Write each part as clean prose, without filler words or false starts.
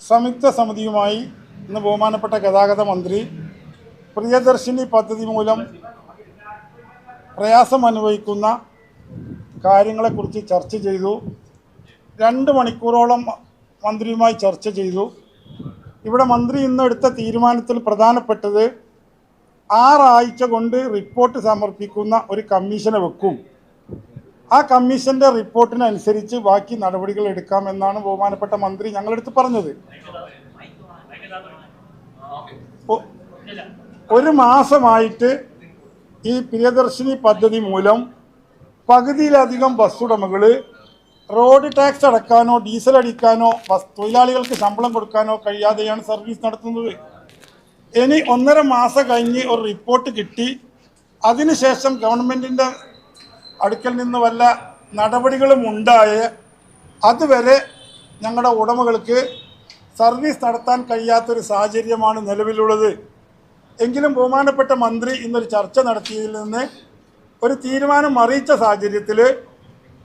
സംയുക്ത സമിതിയുമായി ഇന്ന് ബഹുമാനപ്പെട്ട ഗതാഗത മന്ത്രി പ്രിയദർശിനി പദ്ധതി മൂലം പ്രയാസം അനുഭവിക്കുന്ന കാര്യങ്ങളെക്കുറിച്ച് ചർച്ച ചെയ്തു. 2 മണിക്കൂറോളം മന്ത്രിയുമായി ചർച്ച ചെയ്തു. ഇവിടെ മന്ത്രി ഇന്ന് എടുത്ത തീരുമാനത്തിൽ പ്രധാനപ്പെട്ടത് 6 ആഴ്ച കൊണ്ട് റിപ്പോർട്ട് സമർപ്പിക്കുന്ന ഒരു കമ്മീഷനെ വെക്കും. ആ കമ്മീഷൻ്റെ റിപ്പോർട്ടിനനുസരിച്ച് ബാക്കി നടപടികൾ എടുക്കാമെന്നാണ് ബഹുമാനപ്പെട്ട മന്ത്രി ഞങ്ങളടുത്ത് പറഞ്ഞത്. 1 മാസമായിട്ട് ഈ പ്രിയദർശിനി പദ്ധതി മൂലം പകുതിയിലധികം ബസ് ഉടമകൾ റോഡ് ടാക്സ് അടക്കാനോ ഡീസൽ അടിക്കാനോ തൊഴിലാളികൾക്ക് ശമ്പളം കൊടുക്കാനോ കഴിയാതെയാണ് സർവീസ് നടത്തുന്നത്. ഇനി 1.5 മാസം കഴിഞ്ഞ് ഒരു റിപ്പോർട്ട് കിട്ടി, അതിനുശേഷം ഗവൺമെൻറ്റിൻ്റെ അടുക്കൽ നിന്ന് വല്ല നടപടികളും ഉണ്ടായ അതുവരെ ഞങ്ങളുടെ ഉടമകൾക്ക് സർവീസ് നടത്താൻ കഴിയാത്തൊരു സാഹചര്യമാണ് നിലവിലുള്ളത്. എങ്കിലും ബഹുമാനപ്പെട്ട മന്ത്രി ഇന്നൊരു ചർച്ച നടത്തിയതിൽ നിന്ന് ഒരു തീരുമാനം അറിയിച്ച സാഹചര്യത്തിൽ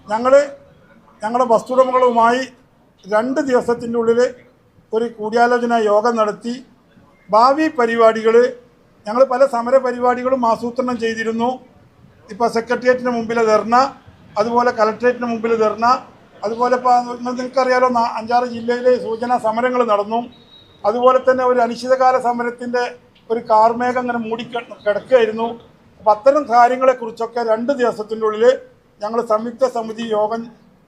ഞങ്ങളുടെ ബസ് ഉടമകളുമായി 2 ദിവസത്തിൻ്റെ ഉള്ളിൽ ഒരു കൂടിയാലോചന യോഗം നടത്തി. ഭാവി പരിപാടികൾ ഞങ്ങൾ പല സമര പരിപാടികളും ആസൂത്രണം ചെയ്തിരുന്നു. ഇപ്പോൾ സെക്രട്ടേറിയറ്റിന് മുമ്പിൽ ധർണ, അതുപോലെ കലക്ട്രേറ്റിന് മുമ്പിൽ ധർണ, അതുപോലെ ഇപ്പോൾ നിങ്ങൾക്കറിയാലോ 5-6 ജില്ലയിലെ സൂചനാ സമരങ്ങൾ നടന്നു. അതുപോലെ തന്നെ ഒരു അനിശ്ചിതകാല സമരത്തിൻ്റെ ഒരു കാർമേഘം അങ്ങനെ കിടക്കുകയായിരുന്നു. അപ്പോൾ അത്തരം കാര്യങ്ങളെക്കുറിച്ചൊക്കെ 2 ദിവസത്തിൻ്റെ ഉള്ളിൽ ഞങ്ങൾ സംയുക്ത സമിതി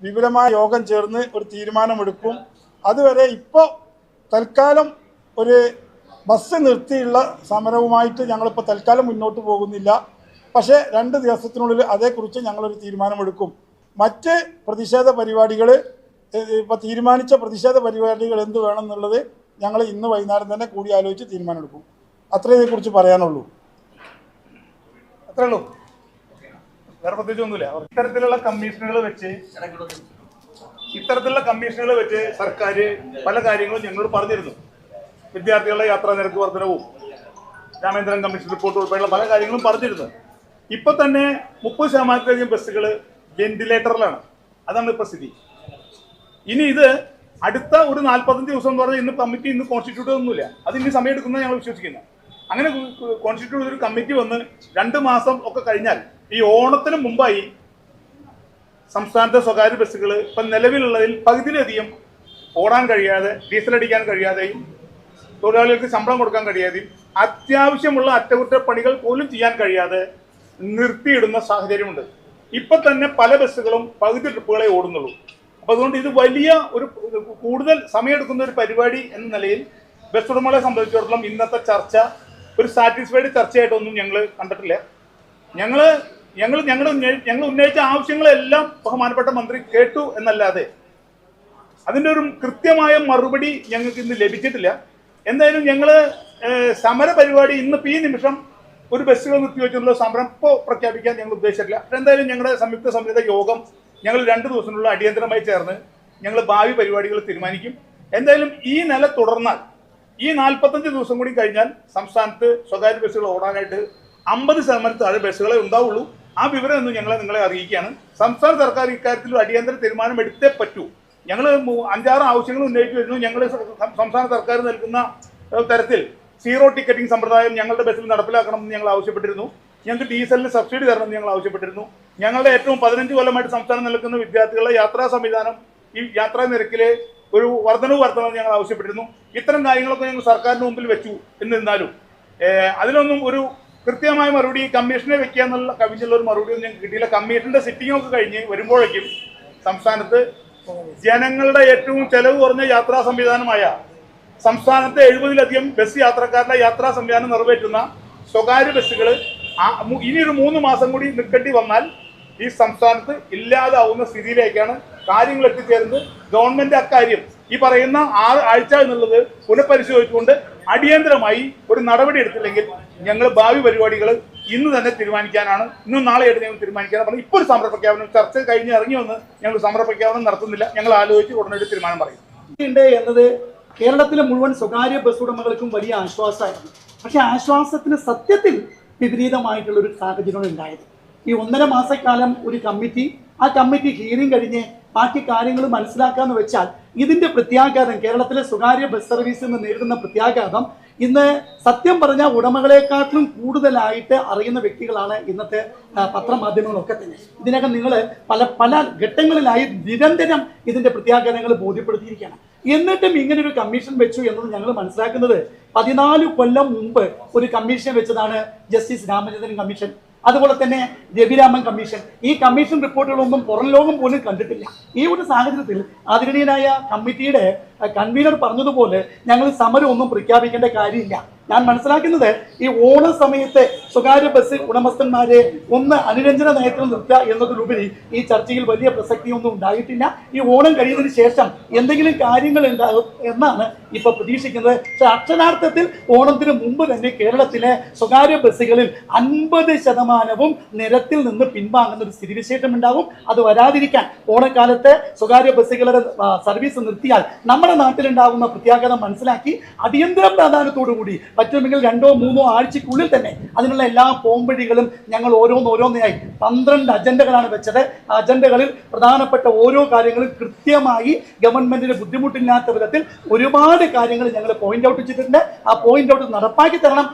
വിപുലമായ യോഗം ചേർന്ന് ഒരു തീരുമാനമെടുക്കും. അതുവരെ ഇപ്പോൾ തൽക്കാലം ഒരു ബസ് നിർത്തിയുള്ള സമരവുമായിട്ട് ഞങ്ങളിപ്പോൾ തൽക്കാലം മുന്നോട്ട് പോകുന്നില്ല. പക്ഷേ 2 ദിവസത്തിനുള്ളിൽ അതേക്കുറിച്ച് ഞങ്ങളൊരു തീരുമാനമെടുക്കും. മറ്റ് പ്രതിഷേധ പരിപാടികൾ ഇപ്പോൾ തീരുമാനിച്ച പ്രതിഷേധ പരിപാടികൾ എന്ത് വേണമെന്നുള്ളത് ഞങ്ങൾ ഇന്ന് വൈകുന്നേരം തന്നെ കൂടിയാലോചിച്ച് തീരുമാനമെടുക്കും. അത്രേ ഇതേക്കുറിച്ച് പറയാനുള്ളൂ. അത്രേ ഉള്ളൂ, വേറെ പ്രത്യേകിച്ചൊന്നുമില്ല. ഇത്തരത്തിലുള്ള കമ്മീഷനുകൾ വെച്ച് സർക്കാർ പല കാര്യങ്ങളും ഞങ്ങളോട് പറഞ്ഞിരുന്നു. വിദ്യാർത്ഥികളുടെ യാത്രാ നിരക്ക് വർധനവും രാമേന്ദ്രൻ കമ്മീഷൻ റിപ്പോർട്ട് ഉൾപ്പെടെയുള്ള പല കാര്യങ്ങളും പറഞ്ഞിരുന്നു. ഇപ്പൊ തന്നെ 30% ബസ്സുകൾ വെന്റിലേറ്ററിലാണ്. അതാണ് ഇപ്പൊ സ്ഥിതി. ഇനി ഇത് അടുത്ത ഒരു 45 ദിവസം എന്ന് പറഞ്ഞാൽ ഇന്ന് കമ്മിറ്റി കോൺസ്റ്റിറ്റ്യൂട്ട് ഒന്നുമില്ല, അത് ഇനി സമയം എടുക്കുന്നത് ഞങ്ങൾ വിശ്വസിക്കുന്നു. അങ്ങനെ കോൺസ്റ്റിറ്റ്യൂട്ട് ഒരു കമ്മിറ്റി വന്ന് 2 മാസം ഒക്കെ കഴിഞ്ഞാൽ ഈ ഓണത്തിന് മുമ്പായി സംസ്ഥാനത്തെ സ്വകാര്യ ബസ്സുകൾ ഇപ്പം നിലവിലുള്ളതിൽ പകുതിയിലധികം ഓടാൻ കഴിയാതെ, ഡീസൽ അടിക്കാൻ കഴിയാതെയും തൊഴിലാളികൾക്ക് ശമ്പളം കൊടുക്കാൻ കഴിയാതെയും അത്യാവശ്യമുള്ള അറ്റകുറ്റപ്പണികൾ പോലും ചെയ്യാൻ കഴിയാതെ നിർത്തിയിടുന്ന സാഹചര്യമുണ്ട്. ഇപ്പം തന്നെ പല ബസ്സുകളും പകുതി ട്രിപ്പുകളെ ഓടുന്നുള്ളൂ. അപ്പോൾ അതുകൊണ്ട് ഇത് വലിയ ഒരു കൂടുതൽ സമയമെടുക്കുന്ന ഒരു പരിപാടി എന്ന നിലയിൽ ബസ് ഉടമകളെ സംബന്ധിച്ചിടത്തോളം ഇന്നത്തെ ചർച്ച ഒരു സാറ്റിസ്ഫൈഡ് ചർച്ചയായിട്ടൊന്നും ഞങ്ങൾ കണ്ടിട്ടില്ല. ഞങ്ങൾ ഉന്നയിച്ച ആവശ്യങ്ങളെല്ലാം ബഹുമാനപ്പെട്ട മന്ത്രി കേട്ടു എന്നല്ലാതെ അതിൻ്റെ ഒരു കൃത്യമായ മറുപടി ഞങ്ങൾക്ക് ഇന്ന് ലഭിച്ചിട്ടില്ല. എന്തായാലും ഞങ്ങൾ സമര പരിപാടി ഇന്നിപ്പോൾ ഈ നിമിഷം ഒരു ബസ്സുകൾ നിർത്തിവെച്ചുള്ള സമരം ഇപ്പോൾ പ്രഖ്യാപിക്കാൻ ഞങ്ങൾ ഉദ്ദേശിച്ചിട്ടില്ല. പക്ഷെ എന്തായാലും ഞങ്ങളുടെ സംയുക്ത സമിതിയുടെ യോഗം ഞങ്ങൾ 2 ദിവസത്തിനുള്ള അടിയന്തരമായി ചേർന്ന് ഞങ്ങൾ ഭാവി പരിപാടികൾ തീരുമാനിക്കും. എന്തായാലും ഈ നില തുടർന്നാൽ ഈ 45 ദിവസം കൂടി കഴിഞ്ഞാൽ സംസ്ഥാനത്ത് സ്വകാര്യ ബസ്സുകൾ ഓടാനായിട്ട് 50% താഴെ ബസ്സുകളെ ഉണ്ടാവുള്ളൂ. ആ വിവരം ഒന്നും നിങ്ങളെ അറിയിക്കുകയാണ്. സംസ്ഥാന സർക്കാർ ഇക്കാര്യത്തിൽ അടിയന്തര തീരുമാനം എടുത്തേ പറ്റൂ. ഞങ്ങൾ 5-6 ആവശ്യങ്ങൾ ഉന്നയിച്ചു വരുന്നു. ഞങ്ങൾ സംസ്ഥാന സർക്കാർ നൽകുന്ന തരത്തിൽ 0 ടിക്കറ്റിംഗ് സമ്പ്രദായം ഞങ്ങളുടെ ബസ്സിൽ നടപ്പിലാക്കണമെന്ന് ഞങ്ങൾ ആവശ്യപ്പെട്ടിരുന്നു. ഞങ്ങൾക്ക് ഡീസലിന് സബ്സിഡി തരണമെന്ന് ഞങ്ങൾ ആവശ്യപ്പെട്ടിരുന്നു. ഞങ്ങളുടെ ഏറ്റവും 15 കൊല്ലമായിട്ട് സംസ്ഥാനം നൽകുന്ന വിദ്യാർത്ഥികളുടെ യാത്രാ സംവിധാനം, ഈ യാത്രാ നിരക്കിലെ ഒരു വർധനവ് വരുത്തണമെന്ന് ഞങ്ങൾ ആവശ്യപ്പെട്ടിരുന്നു. ഇത്തരം കാര്യങ്ങളൊക്കെ ഞങ്ങൾ സർക്കാരിന് മുമ്പിൽ വെച്ചു. എന്നിരുന്നാലും അതിലൊന്നും ഒരു കൃത്യമായ മറുപടി കമ്മീഷനെ വെക്കുക എന്നുള്ള കവിഞ്ഞുള്ള ഒരു മറുപടി ഒന്നും ഞങ്ങൾക്ക് കിട്ടിയില്ല. കമ്മീഷന്റെ സിറ്റിംഗ് ഒക്കെ കഴിഞ്ഞ് വരുമ്പോഴേക്കും സംസ്ഥാനത്ത് ജനങ്ങളുടെ ഏറ്റവും ചെലവ് കുറഞ്ഞ യാത്രാ സംവിധാനമായ സംസ്ഥാനത്തെ 70-ലധികം ബസ് യാത്രക്കാരുടെ യാത്രാ സംവിധാനം നിറവേറ്റുന്ന സ്വകാര്യ ബസ്സുകൾ ഇനിയൊരു 3 മാസം കൂടി നിൽക്കേണ്ടി വന്നാൽ ഈ സംസ്ഥാനത്ത് ഇല്ലാതാവുന്ന സ്ഥിതിയിലേക്കാണ് കാര്യങ്ങൾ എത്തിച്ചേരുന്നത്. ഗവൺമെന്റ് അക്കാര്യം ഈ പറയുന്ന 6 ആഴ്ച എന്നുള്ളത് പുനഃപരിശോധിച്ചുകൊണ്ട് അടിയന്തരമായി ഒരു നടപടി എടുത്തില്ലെങ്കിൽ ഞങ്ങൾ ഭാവി പരിപാടികൾ ഇന്ന് തന്നെ തീരുമാനിക്കാനാണ്, ഇന്നും നാളെയായിട്ട് ഞങ്ങൾ തീരുമാനിക്കാനാണ് പറഞ്ഞത്. ഇപ്പോൾ ഒരു സമര പ്രഖ്യാപനം ചർച്ച കഴിഞ്ഞ് ഇറങ്ങി വന്ന് ഞങ്ങൾ സമര പ്രഖ്യാപനം നടത്തുന്നില്ല. ഞങ്ങൾ ആലോചിച്ച് ഉടനടി തീരുമാനം പറയും എന്നത് കേരളത്തിലെ മുഴുവൻ സ്വകാര്യ ബസ് ഉടമകൾക്കും വലിയ ആശ്വാസമായിരുന്നു. പക്ഷെ ആശ്വാസത്തിന് സത്യത്തിൽ വിപരീതമായിട്ടുള്ളൊരു സാഹചര്യമാണ് ഉണ്ടായത്. ഈ 1.5 മാസക്കാലം ഒരു കമ്മിറ്റി ആ കമ്മിറ്റി ഹിയറിംഗ് കഴിഞ്ഞ് ബാക്കി കാര്യങ്ങൾ മനസ്സിലാക്കാന്ന് വെച്ചാൽ ഇതിന്റെ പ്രത്യാഘാതം കേരളത്തിലെ സ്വകാര്യ ബസ് സർവീസിൽ നിന്ന് നേരിടുന്ന പ്രത്യാഘാതം ഇന്ന് സത്യം പറഞ്ഞ ഉടമകളെക്കാട്ടിലും കൂടുതലായിട്ട് അറിയുന്ന വ്യക്തികളാണ് ഇന്നത്തെ പത്രമാധ്യമങ്ങളൊക്കെ തന്നെ. ഇതിനകം നിങ്ങൾ പല ഘട്ടങ്ങളിലായി നിരന്തരം ഇതിന്റെ പ്രത്യാഘാതങ്ങൾ ബോധ്യപ്പെടുത്തിയിരിക്കുകയാണ്. എന്നിട്ടും ഇങ്ങനൊരു കമ്മീഷൻ വെച്ചു എന്നത് ഞങ്ങൾ മനസ്സിലാക്കുന്നത് 14 കൊല്ലം മുമ്പ് ഒരു കമ്മീഷൻ വെച്ചതാണ് ജസ്റ്റിസ് രാമചന്ദ്രൻ കമ്മീഷൻ, അതുപോലെ തന്നെ രവിരാമൻ കമ്മീഷൻ. ഈ കമ്മീഷൻ റിപ്പോർട്ടുകളൊന്നും പുറം ലോകം പോലും കണ്ടിട്ടില്ല. ഈ ഒരു സാഹചര്യത്തിൽ ആദരണീയനായ കമ്മിറ്റിയുടെ കൺവീനർ പറഞ്ഞതുപോലെ ഞങ്ങൾ സമരം ഒന്നും പ്രഖ്യാപിക്കേണ്ട കാര്യമില്ല. ഞാൻ മനസ്സിലാക്കുന്നത് ഈ ഓണ സമയത്ത് സ്വകാര്യ ബസ് ഉടമസ്ഥന്മാരെ ഒന്ന് അനുരഞ്ജന നയത്തിൽ നിർത്തുക എന്നതിലുപരി ഈ ചർച്ചയിൽ വലിയ പ്രസക്തിയൊന്നും ഉണ്ടായിട്ടില്ല. ഈ ഓണം കഴിയുന്നതിന് ശേഷം എന്തെങ്കിലും കാര്യങ്ങൾ ഉണ്ടാകും എന്നാണ് ഇപ്പൊ പ്രതീക്ഷിക്കുന്നത്. പക്ഷെ അക്ഷരാർത്ഥത്തിൽ ഓണത്തിന് മുമ്പ് തന്നെ കേരളത്തിലെ സ്വകാര്യ ബസ്സുകളിൽ 50% നിരത്തിൽ നിന്ന് പിൻവാങ്ങുന്ന ഒരു സ്ഥിതിവിശേഷം ഉണ്ടാവും. അത് വരാതിരിക്കാൻ ഓണക്കാലത്ത് സ്വകാര്യ ബസ്സുകളുടെ സർവീസ് നിർത്തിയാൽ നമ്മുടെ നാട്ടിലുണ്ടാകുന്ന പ്രത്യാഘാതം മനസ്സിലാക്കി അടിയന്തര പ്രാധാന്യത്തോടു കൂടി പറ്റുമെങ്കിൽ 2-3 ആഴ്ചക്കുള്ളിൽ തന്നെ അതിനുള്ള എല്ലാ പോംവഴികളും ഞങ്ങൾ ഓരോന്നോരോന്നായി 12 അജണ്ടകളാണ് വെച്ചത്. ആ അജണ്ടകളിൽ പ്രധാനപ്പെട്ട ഓരോ കാര്യങ്ങളും കൃത്യമായി ഗവൺമെന്റിന് ബുദ്ധിമുട്ടില്ലാത്ത വിധത്തിൽ ഒരുപാട് കാര്യങ്ങൾ ഞങ്ങൾ പോയിന്റ് ഔട്ട് ചെയ്തിട്ടുണ്ട്. ആ പോയിന്റ് ഔട്ട് നടപ്പാക്കി തരണം.